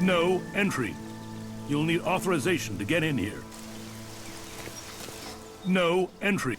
No entry. You'll need authorization to get in here. No entry.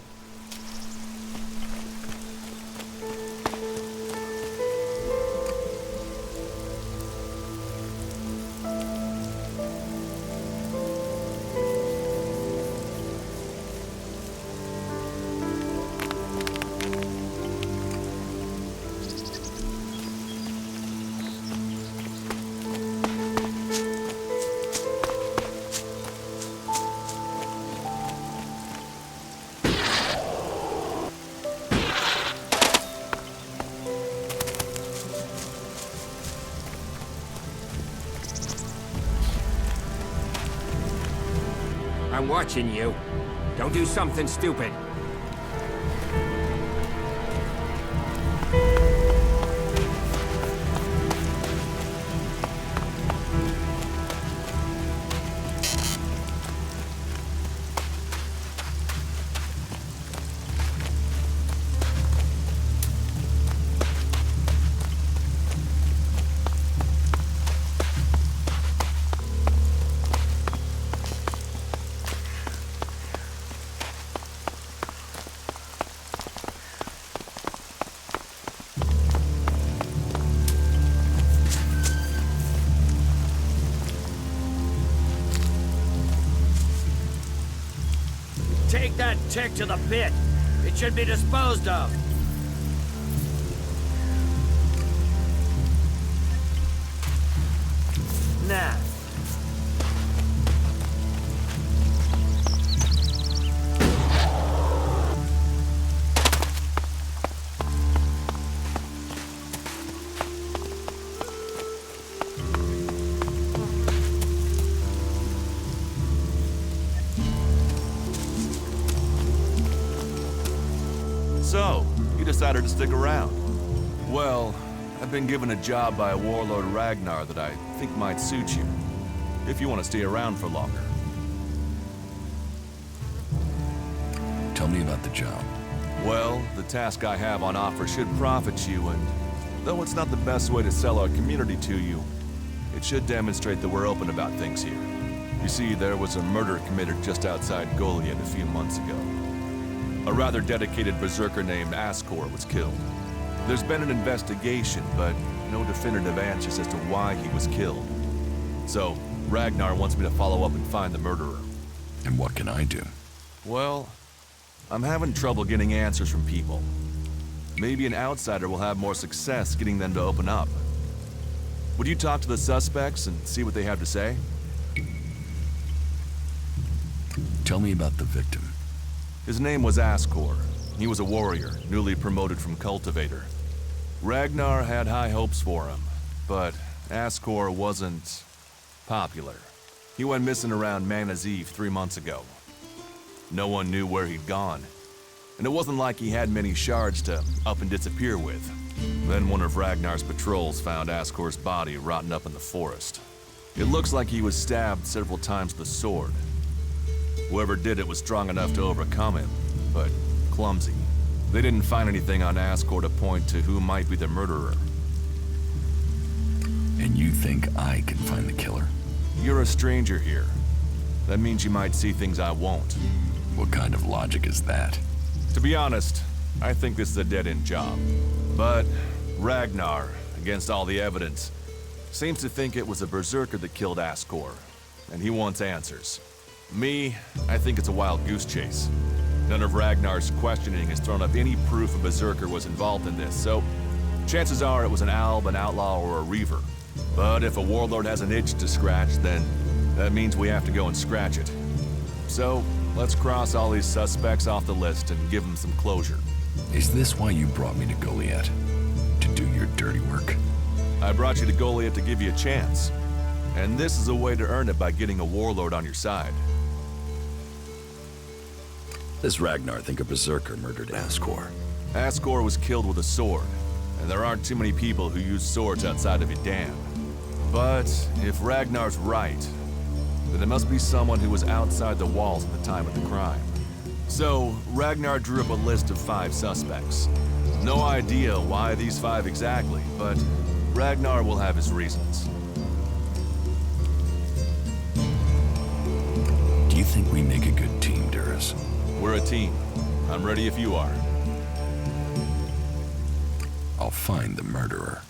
I'm watching you. Don't do something stupid. Take that tick to the pit. It should be disposed of. Now. So, you decided to stick around. Well, I've been given a job by a warlord Ragnar that I think might suit you, if you want to stay around for longer. Tell me about the job. Well, the task I have on offer should profit you, and though it's not the best way to sell our community to you, it should demonstrate that we're open about things here. You see, there was a murder committed just outside Goliath a few months ago. A rather dedicated berserker named Ascor was killed. There's been an investigation, but no definitive answers as to why he was killed. So, Ragnar wants me to follow up and find the murderer. And what can I do? Well, I'm having trouble getting answers from people. Maybe an outsider will have more success getting them to open up. Would you talk to the suspects and see what they have to say? Tell me about the victim. His name was Ascor. He was a warrior, newly promoted from cultivator. Ragnar had high hopes for him, but Ascor wasn't popular. He went missing around Mana's Eve 3 months ago. No one knew where he'd gone, and it wasn't like he had many shards to up and disappear with. Then one of Ragnar's patrols found Ascor's body rotting up in the forest. It looks like he was stabbed several times with a sword. Whoever did it was strong enough to overcome him, but clumsy. They didn't find anything on Ascor to point to who might be the murderer. And you think I can find the killer? You're a stranger here. That means you might see things I won't. What kind of logic is that? To be honest, I think this is a dead-end job. But Ragnar, against all the evidence, seems to think it was a berserker that killed Ascor, and he wants answers. Me, I think it's a wild goose chase. None of Ragnar's questioning has thrown up any proof a berserker was involved in this, so chances are it was an alb, an outlaw, or a reaver. But if a warlord has an itch to scratch, then that means we have to go and scratch it. So, let's cross all these suspects off the list and give them some closure. Is this why you brought me to Goliath? To do your dirty work? I brought you to Goliath to give you a chance. And this is a way to earn it by getting a warlord on your side. Does Ragnar think a berserker murdered Ascor? Ascor was killed with a sword, and there aren't too many people who use swords outside of Idan. But if Ragnar's right, then it must be someone who was outside the walls at the time of the crime. So, Ragnar drew up a list of 5 suspects. No idea why these 5 exactly, but Ragnar will have his reasons. think we make a good team, Duras? We're a team. I'm ready if you are. I'll find the murderer.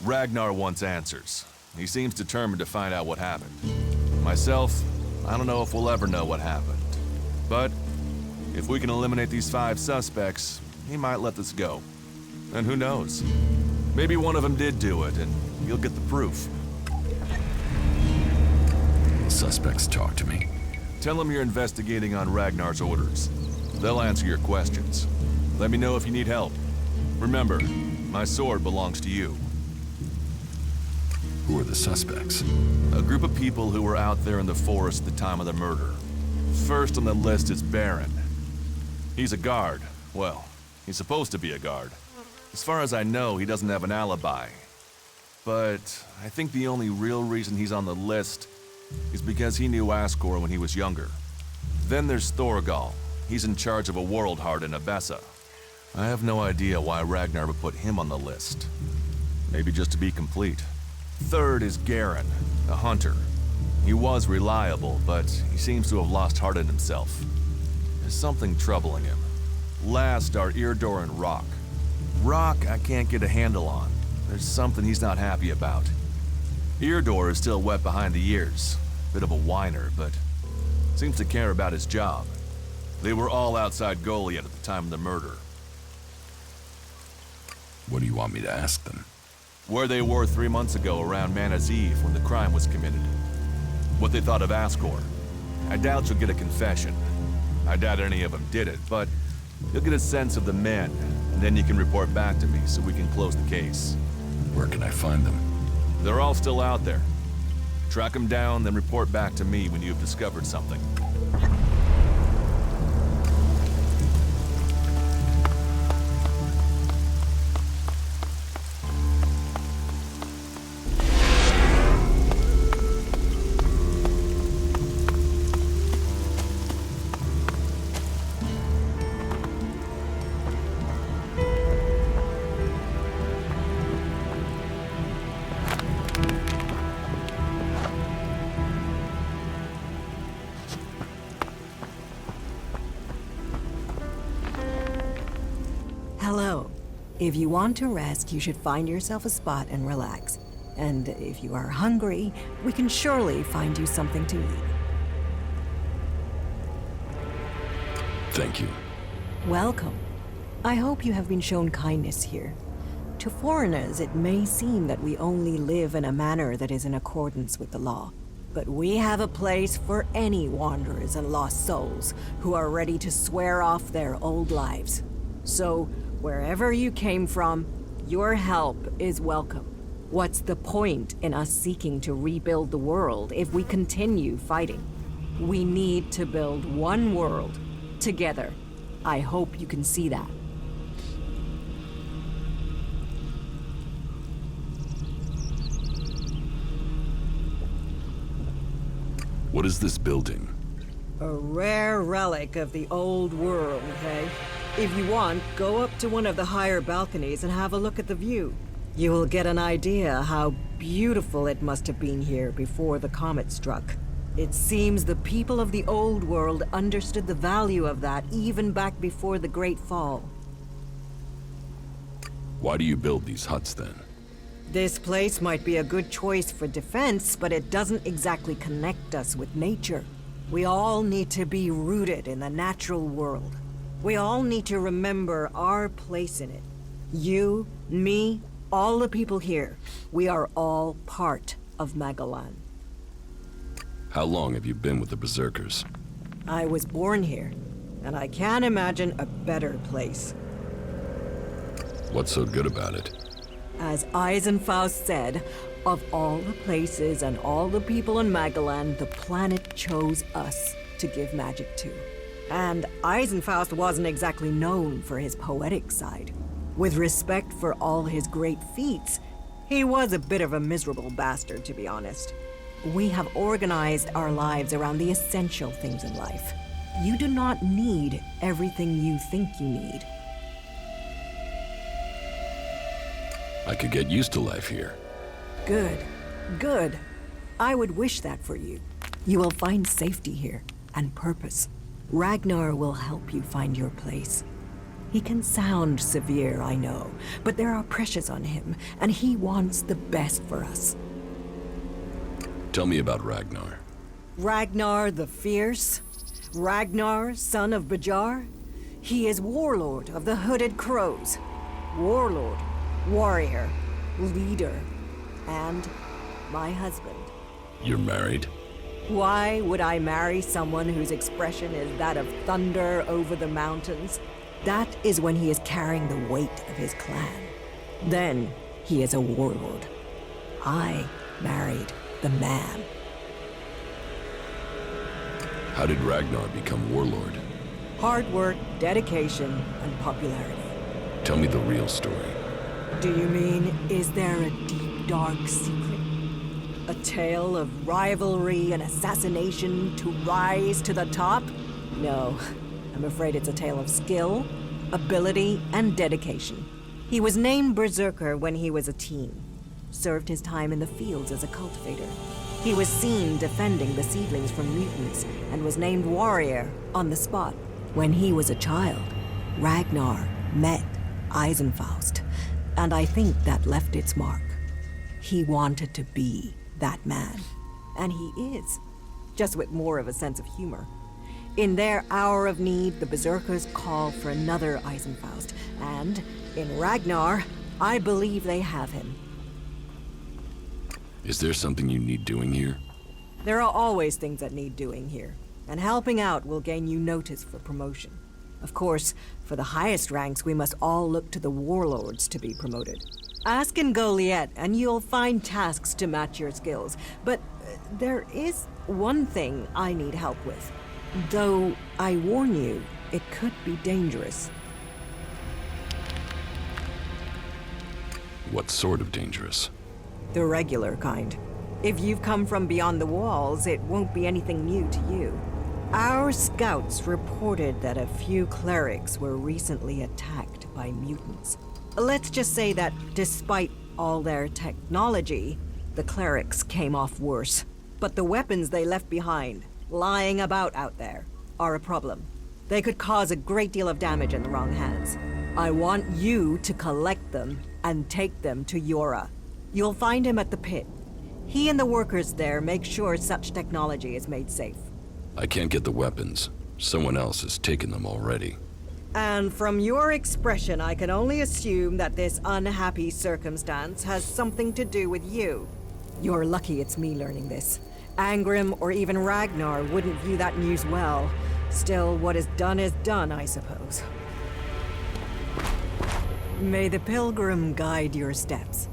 Ragnar wants answers. He seems determined to find out what happened. Myself, I don't know if we'll ever know what happened. But if we can eliminate these 5 suspects, he might let this go. And who knows? Maybe one of them did do it, and you'll get the proof. The suspects talk to me. Tell them you're investigating on Ragnar's orders. They'll answer your questions. Let me know if you need help. Remember, my sword belongs to you. Who are the suspects? A group of people who were out there in the forest at the time of the murder. First on the list is Baron. He's a guard. Well, he's supposed to be a guard. As far as I know, he doesn't have an alibi. But I think the only real reason he's on the list is because he knew Ascor when he was younger. Then there's Thorgal. He's in charge of a world heart in Abessa. I have no idea why Ragnar would put him on the list. Maybe just to be complete. Third is Garen, a hunter. He was reliable, but he seems to have lost heart in himself. There's something troubling him. Last are Eardor and Rock. Rock I can't get a handle on. There's something he's not happy about. Eardor is still wet behind the ears. Bit of a whiner, but seems to care about his job. They were all outside Goliath at the time of the murder. What do you want me to ask them? Where they were 3 months ago around Mana's Eve when the crime was committed. What they thought of Ascor. I doubt you'll get a confession. I doubt any of them did it, but you'll get a sense of the men, and then you can report back to me so we can close the case. Where can I find them? They're all still out there. Track them down, then report back to me when you've discovered something. Hello. If you want to rest, you should find yourself a spot and relax. And if you are hungry, we can surely find you something to eat. Thank you. Welcome. I hope you have been shown kindness here. To foreigners, it may seem that we only live in a manner that is in accordance with the law. But we have a place for any wanderers and lost souls who are ready to swear off their old lives. So, wherever you came from, your help is welcome. What's the point in us seeking to rebuild the world if we continue fighting? We need to build one world, together. I hope you can see that. What is this building? A rare relic of the old world, okay? If you want, go up to one of the higher balconies and have a look at the view. You will get an idea how beautiful it must have been here before the comet struck. It seems the people of the old world understood the value of that even back before the Great Fall. Why do you build these huts then? This place might be a good choice for defense, but it doesn't exactly connect us with nature. We all need to be rooted in the natural world. We all need to remember our place in it. You, me, all the people here. We are all part of Magellan. How long have you been with the Berserkers? I was born here, and I can't imagine a better place. What's so good about it? As Eisenfaust said, of all the places and all the people in Magellan, the planet chose us to give magic to. And Eisenfaust wasn't exactly known for his poetic side. With respect for all his great feats, he was a bit of a miserable bastard, to be honest. We have organized our lives around the essential things in life. You do not need everything you think you need. I could get used to life here. Good. Good. I would wish that for you. You will find safety here. and purpose. Ragnar will help you find your place. He can sound severe, I know, but there are pressures on him, and he wants the best for us. Tell me about Ragnar. Ragnar the Fierce? Ragnar, son of Bajar? He is warlord of the Hooded Crows. Warlord, warrior, leader, and my husband. You're married? Why would I marry someone whose expression is that of thunder over the mountains? That is when he is carrying the weight of his clan. Then he is a warlord. I married the man. How did Ragnar become warlord? Hard work, dedication, and popularity. Tell me the real story. Do you mean, is there a deep, dark secret? A tale of rivalry and assassination to rise to the top? No, I'm afraid it's a tale of skill, ability, and dedication. He was named Berserker when he was a teen. Served his time in the fields as a cultivator. He was seen defending the seedlings from mutants and was named warrior on the spot. When he was a child, Ragnar met Eisenfaust, and I think that left its mark. He wanted to be that man, and he is, just with more of a sense of humor. In their hour of need, the Berserkers call for another Eisenfaust, and in Ragnar, I believe they have him. Is there something you need doing here? There are always things that need doing here, and helping out will gain you notice for promotion. Of course, for the highest ranks, we must all look to the warlords to be promoted. Ask in Goliath, and you'll find tasks to match your skills. But there is one thing I need help with. Though, I warn you, it could be dangerous. What sort of dangerous? The regular kind. If you've come from beyond the walls, it won't be anything new to you. Our scouts reported that a few clerics were recently attacked by mutants. Let's just say that despite all their technology, the clerics came off worse. But the weapons they left behind, lying about out there, are a problem. They could cause a great deal of damage in the wrong hands. I want you to collect them and take them to Yora. You'll find him at the pit. He and the workers there make sure such technology is made safe. I can't get the weapons. Someone else has taken them already. And from your expression, I can only assume that this unhappy circumstance has something to do with you. You're lucky it's me learning this. Angrim or even Ragnar wouldn't view that news well. Still, what is done, I suppose. May the pilgrim guide your steps.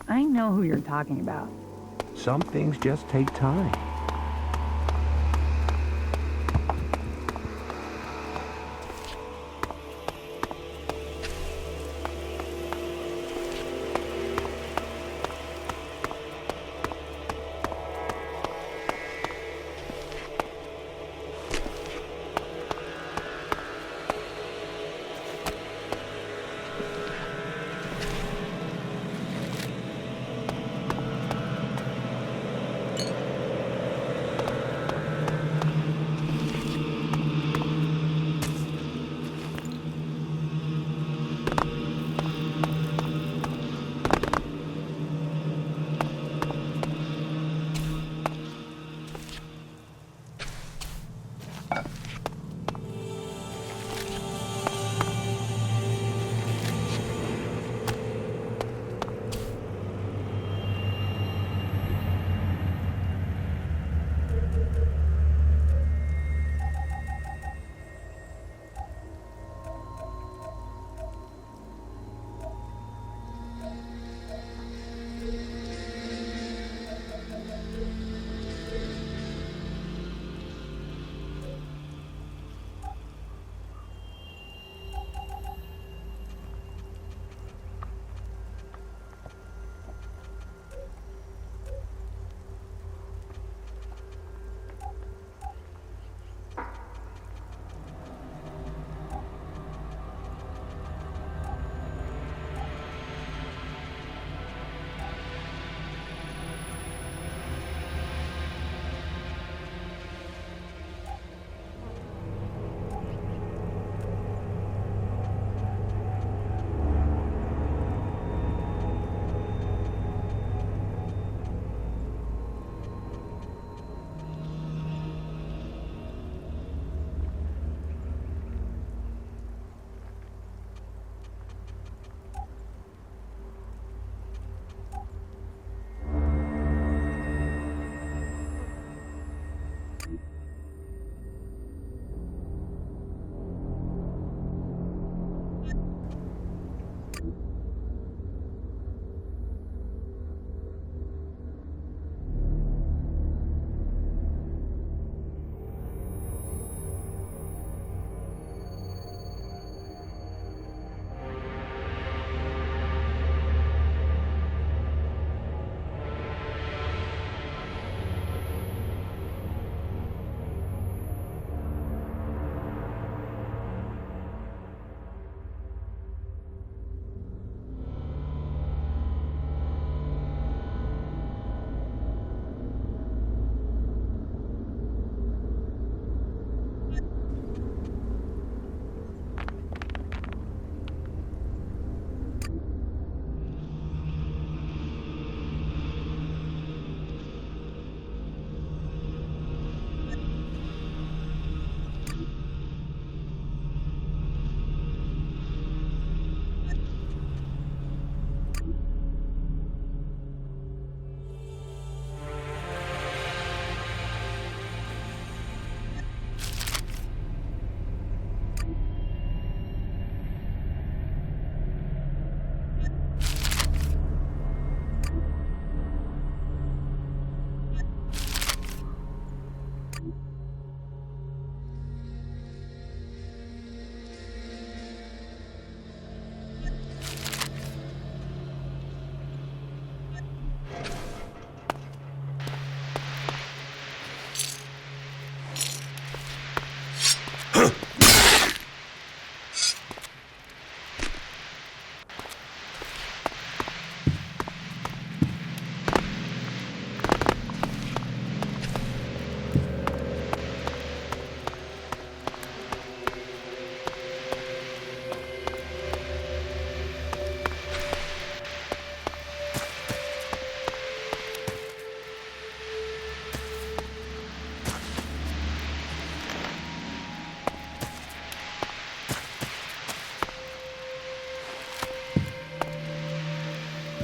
I know who you're talking about. Some things just take time.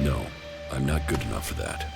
No, I'm not good enough for that.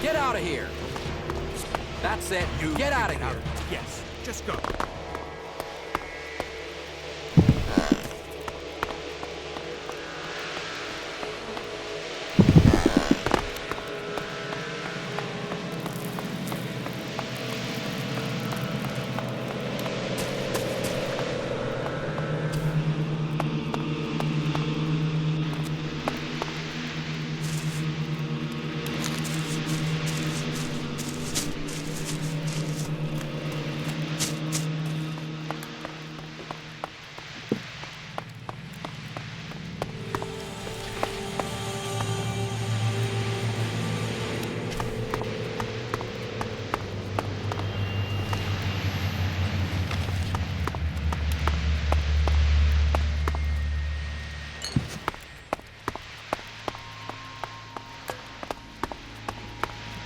Get out of here! That's it. Get out of here! Yes, just go.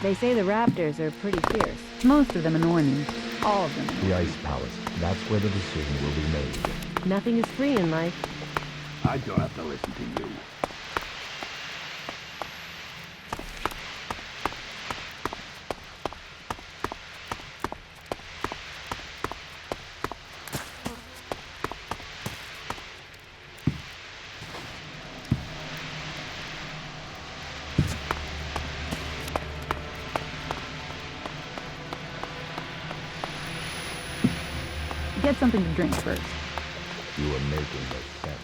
They say the raptors are pretty fierce. Most of them annoy me. All of them. The Ice Palace. That's where the decision will be made. Nothing is free in life. I don't have to listen to you. Get something to drink first. You are making no sense.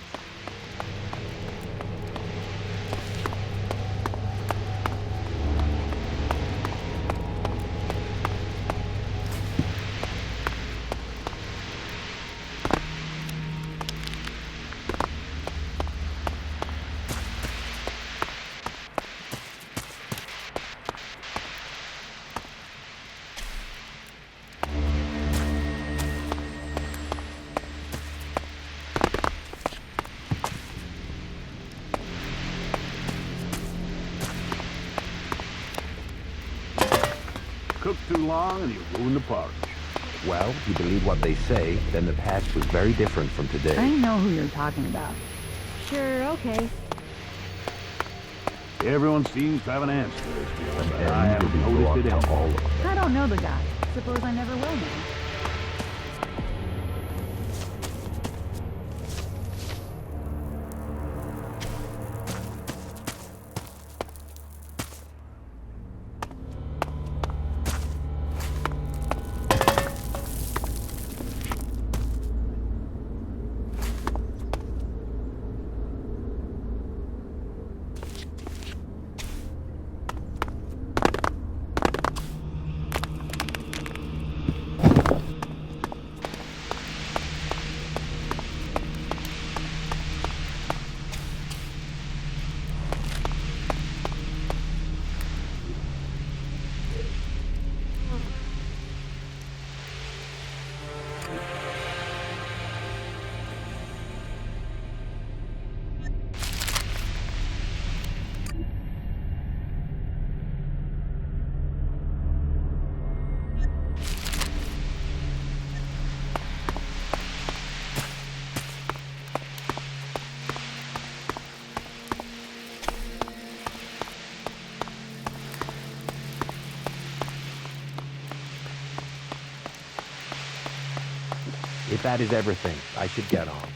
Cook too long and you ruin the porridge. Well, if you believe what they say, then the past was very different from today. I know who you're talking about. Sure, okay. Everyone seems to have an answer to this deal, And but then I will haven't be brought noticed it to anyway. all of them. I don't know the guy. Suppose I never will know. If that is everything, I should get on.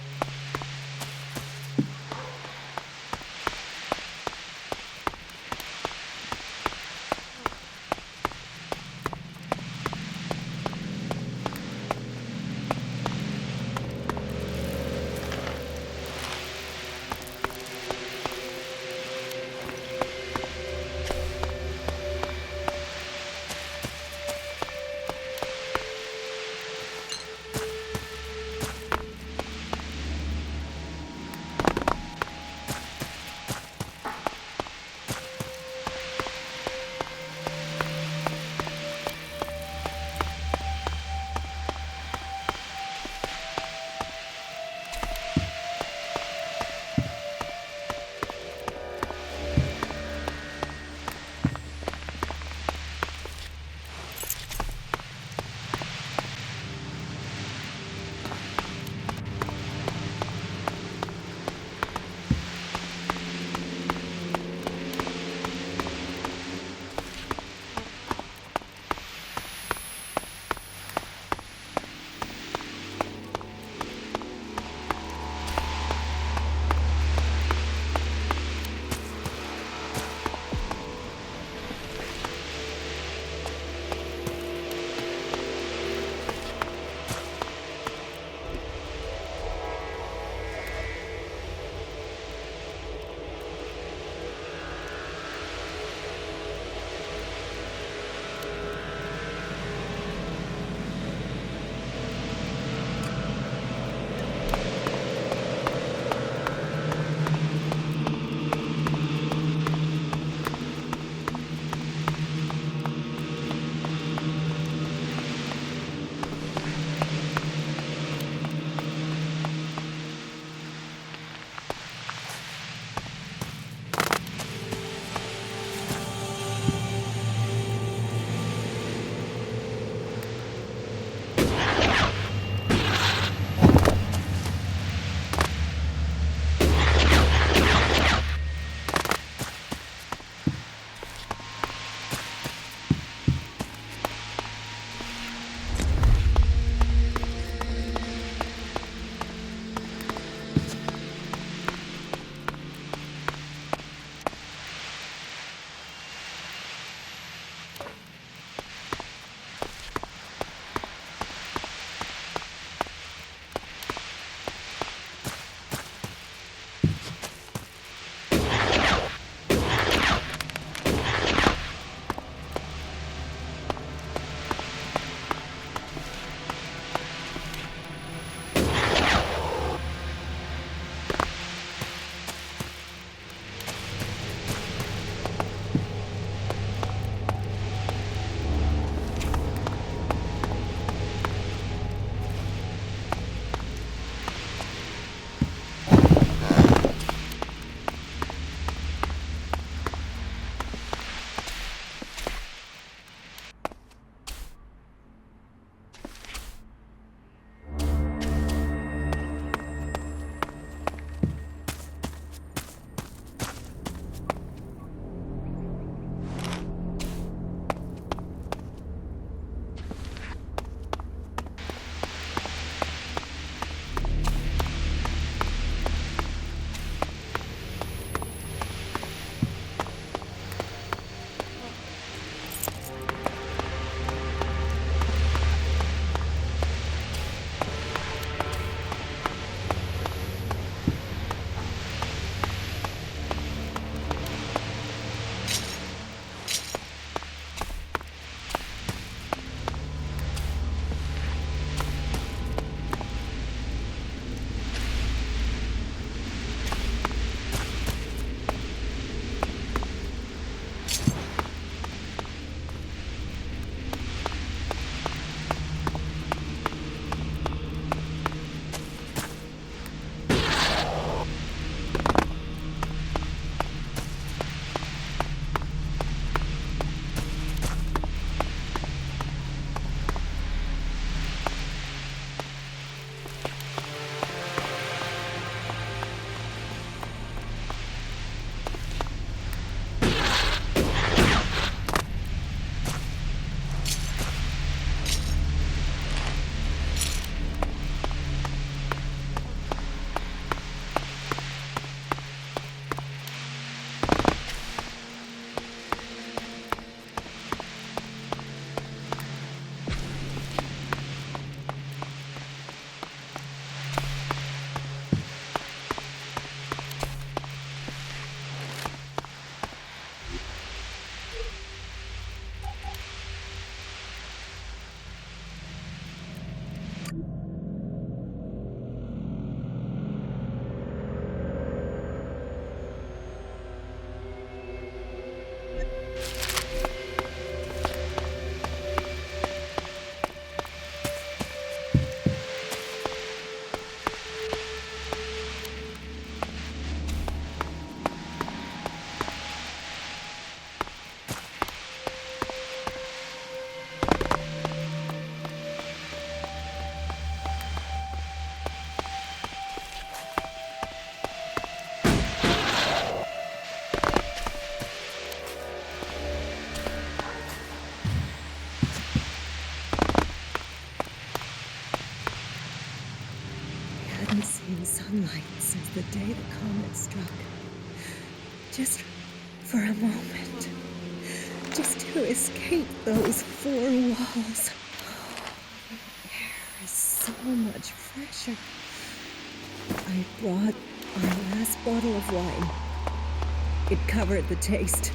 sunlight since the day the comet struck. Just for a moment. Just to escape those four walls. The air is so much fresher. I brought our last bottle of wine. It covered the taste.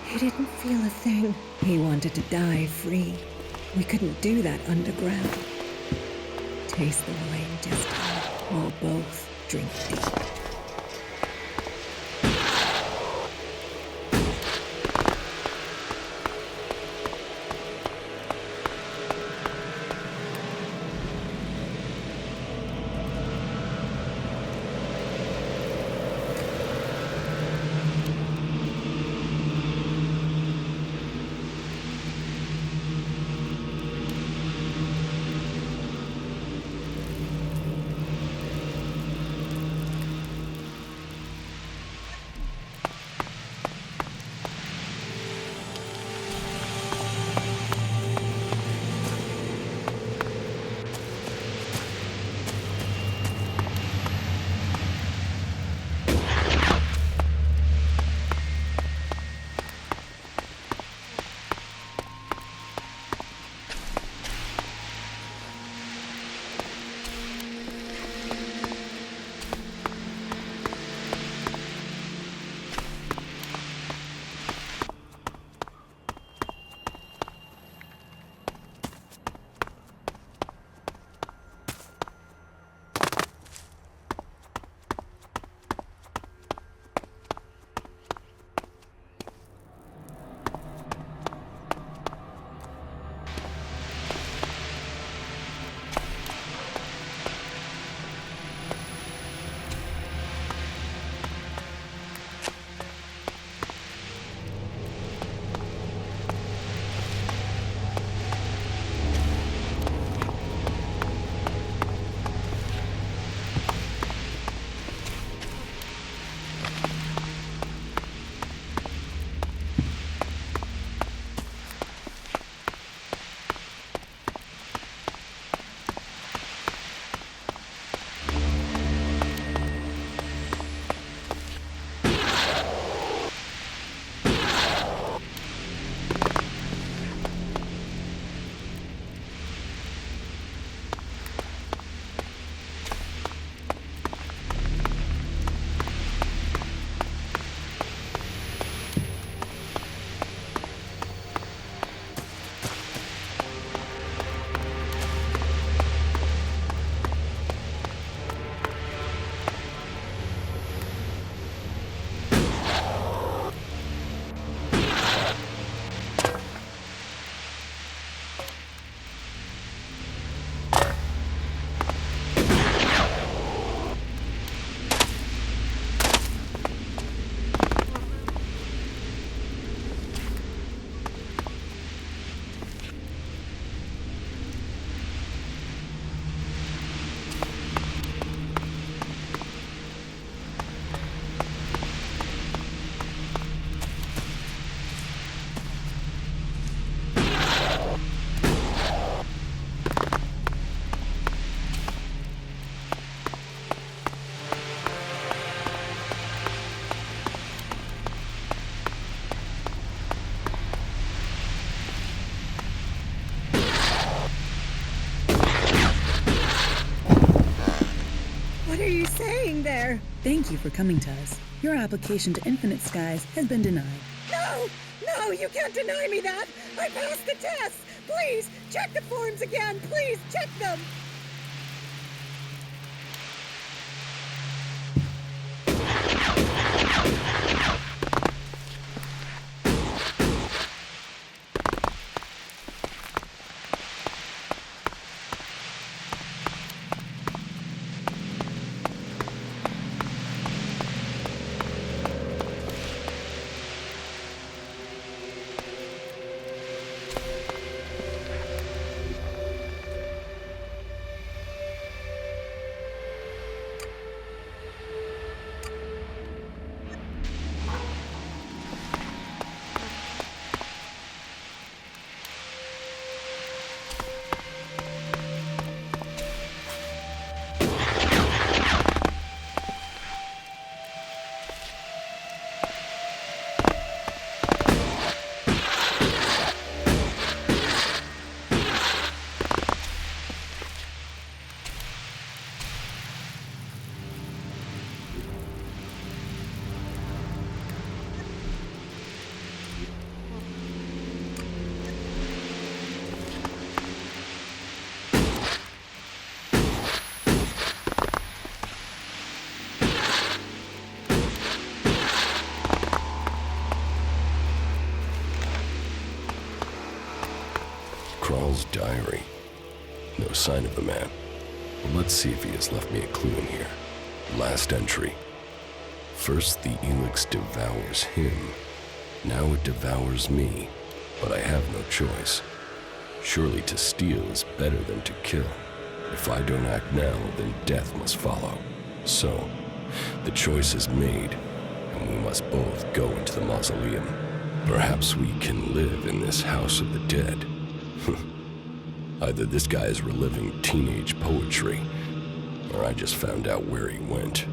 He didn't feel a thing. He wanted to die free. We couldn't do that underground. Taste the wine just now. We'll both drink deep. are you saying there? Thank you for coming to us. Your application to Infinite Skies has been denied. No! No, you can't deny me that! I passed the test! Please, check the forms again! Please, check them! Krall's diary. No sign of the man. Well, let's see if he has left me a clue in here. Last entry. First the ELEX devours him. Now it devours me. But I have no choice. Surely to steal is better than to kill. If I don't act now, then death must follow. So, the choice is made, and we must both go into the mausoleum. Perhaps we can live in this house of the dead. Either this guy is reliving teenage poetry, or I just found out where he went.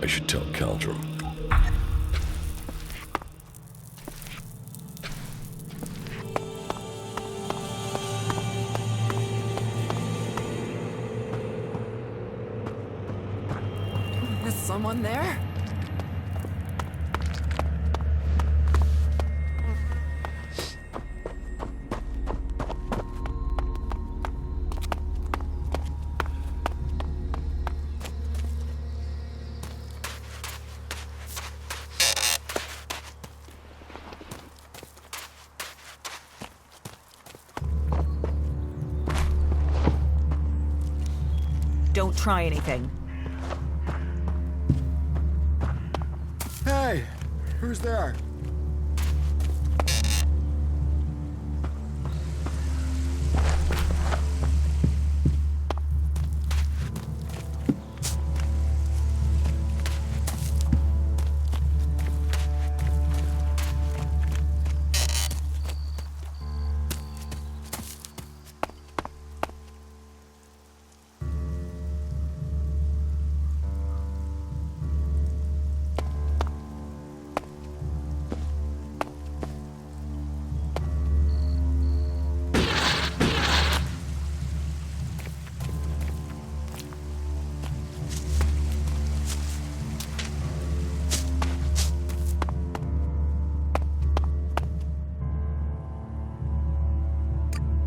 I should tell Caldrum. Is someone there? Don't try anything. Hey, who's there?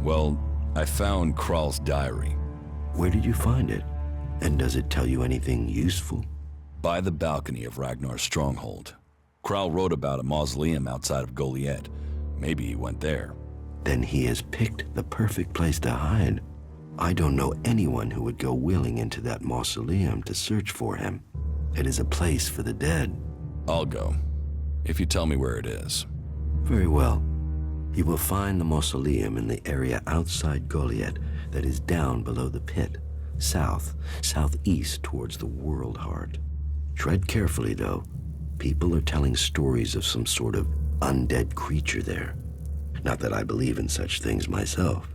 Well, I found Krall's diary. Where did you find it? And does it tell you anything useful? By the balcony of Ragnar's stronghold. Krall wrote about a mausoleum outside of Goliath. Maybe he went there. Then he has picked the perfect place to hide. I don't know anyone who would go willing into that mausoleum to search for him. It is a place for the dead. I'll go, if you tell me where it is. Very well. You will find the mausoleum in the area outside Goliath that is down below the pit, southeast towards the World Heart. Tread carefully, though. People are telling stories of some sort of undead creature there. Not that I believe in such things myself.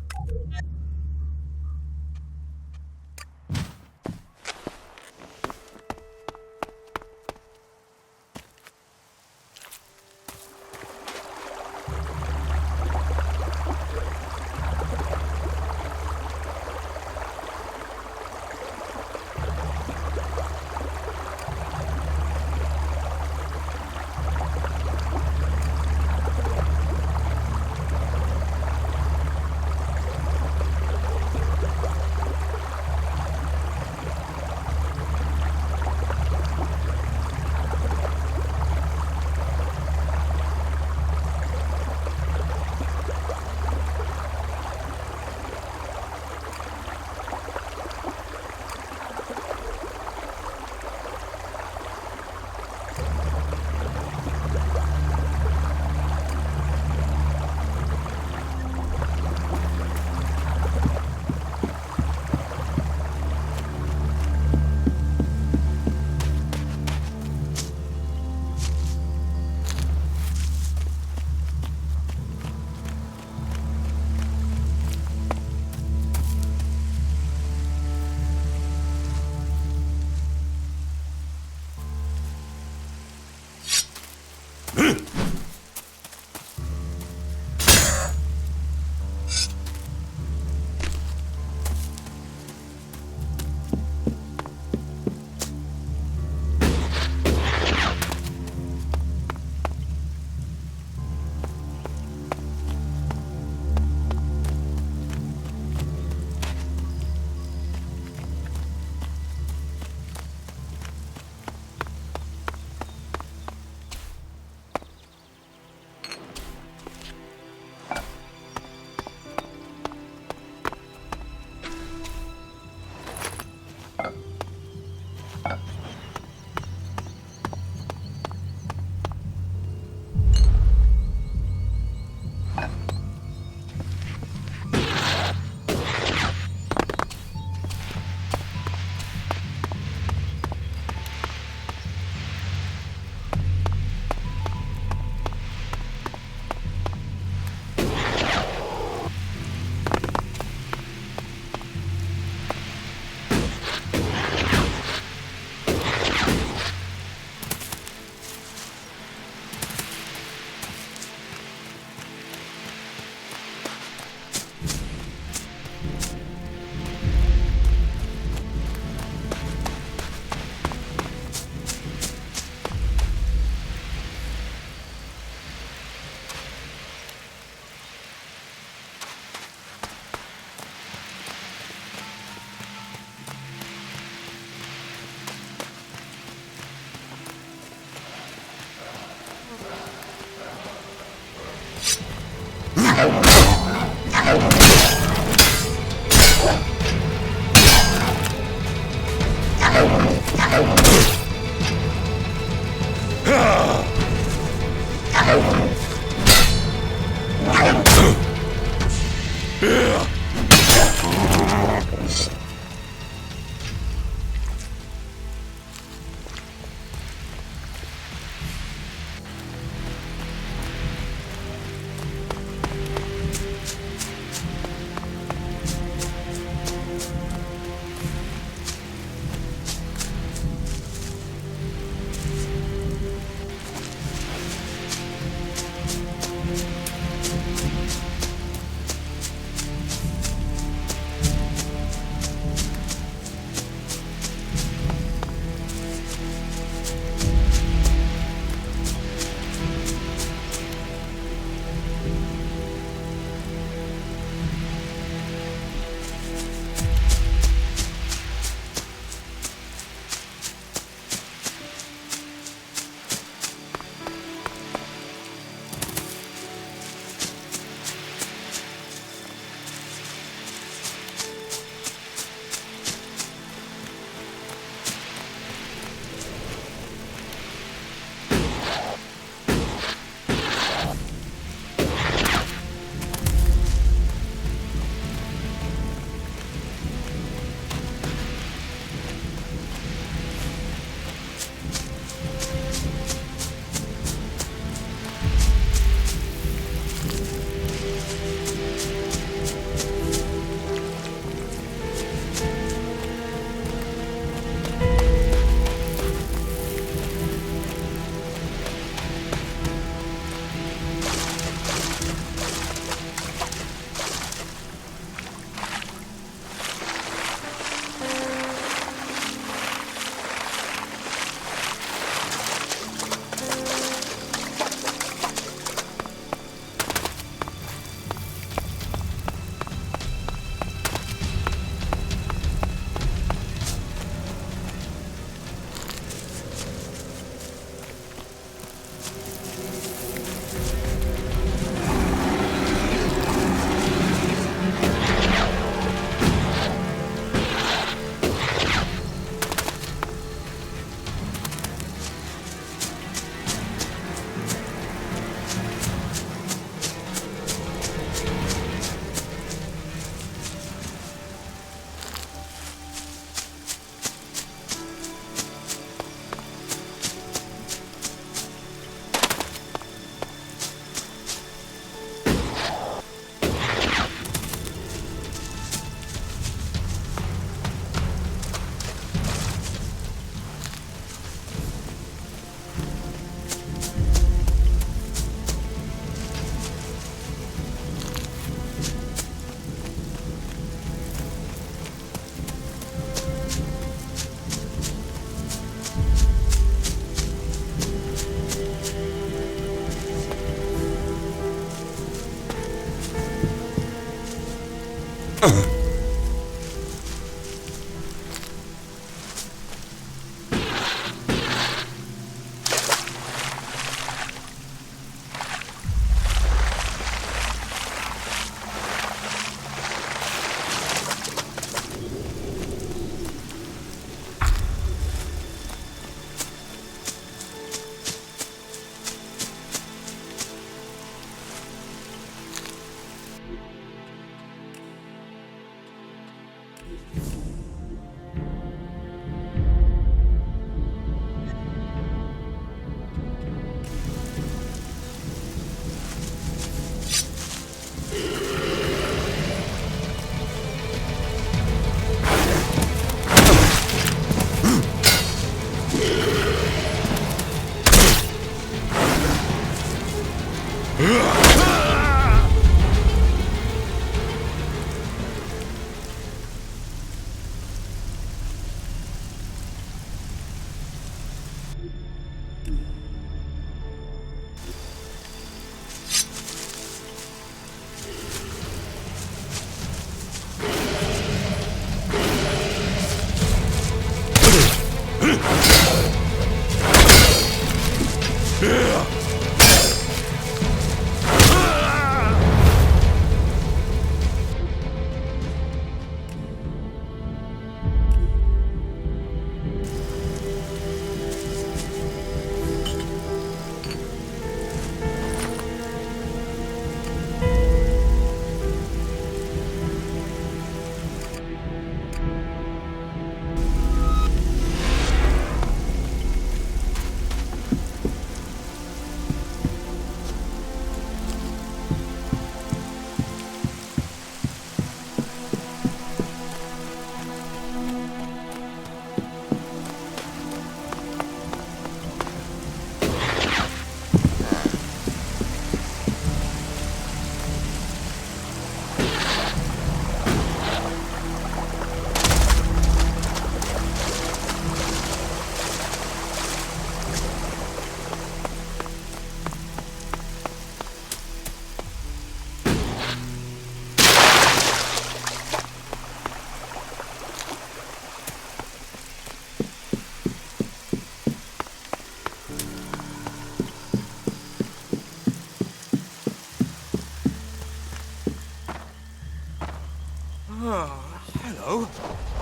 Hello?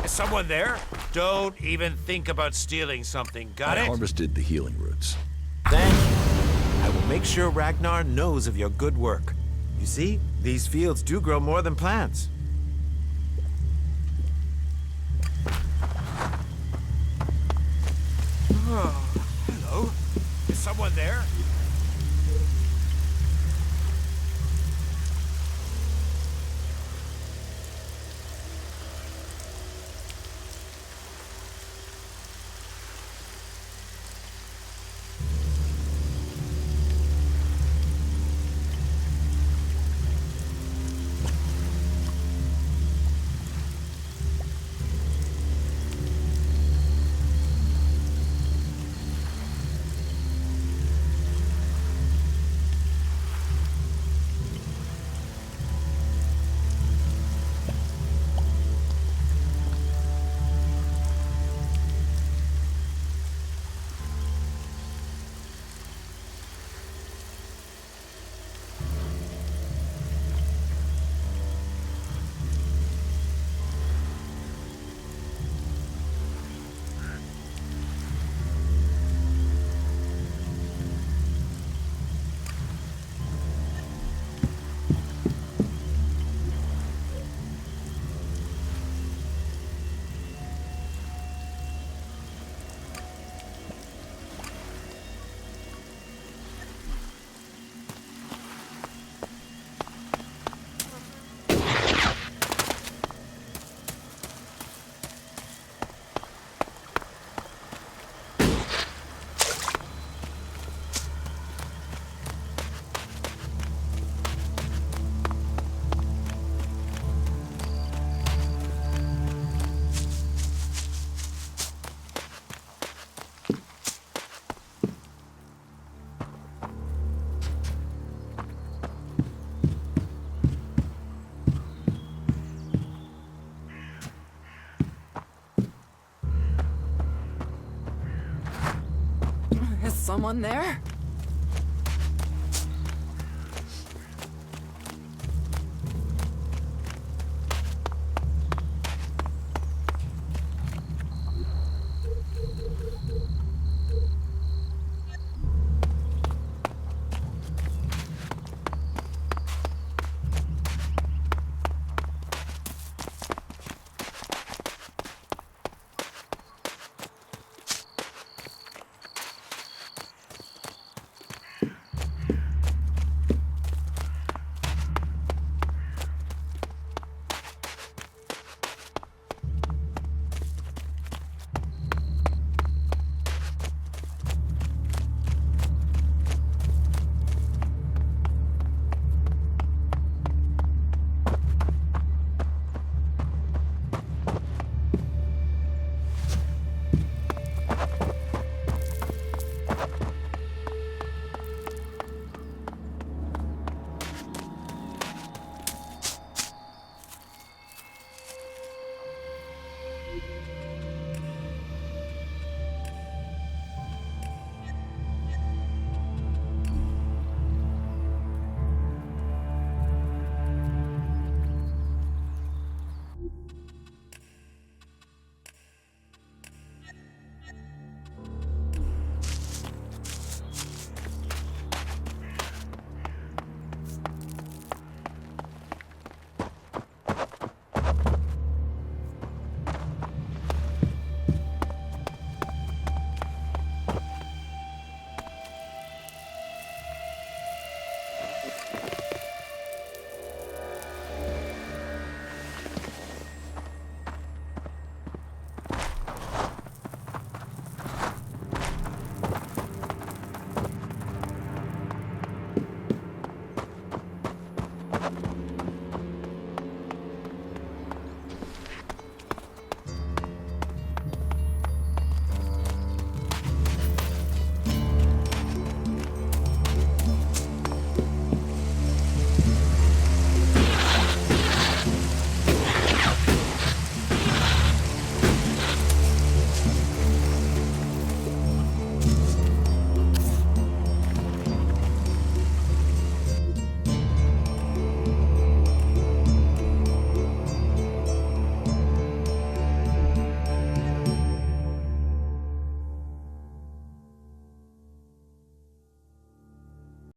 Is someone there? Don't even think about stealing something, got I it? harvested the healing roots. Thank you. I will make sure Ragnar knows of your good work. You see, these fields do grow more than plants. Hello? Is someone there? Is someone there?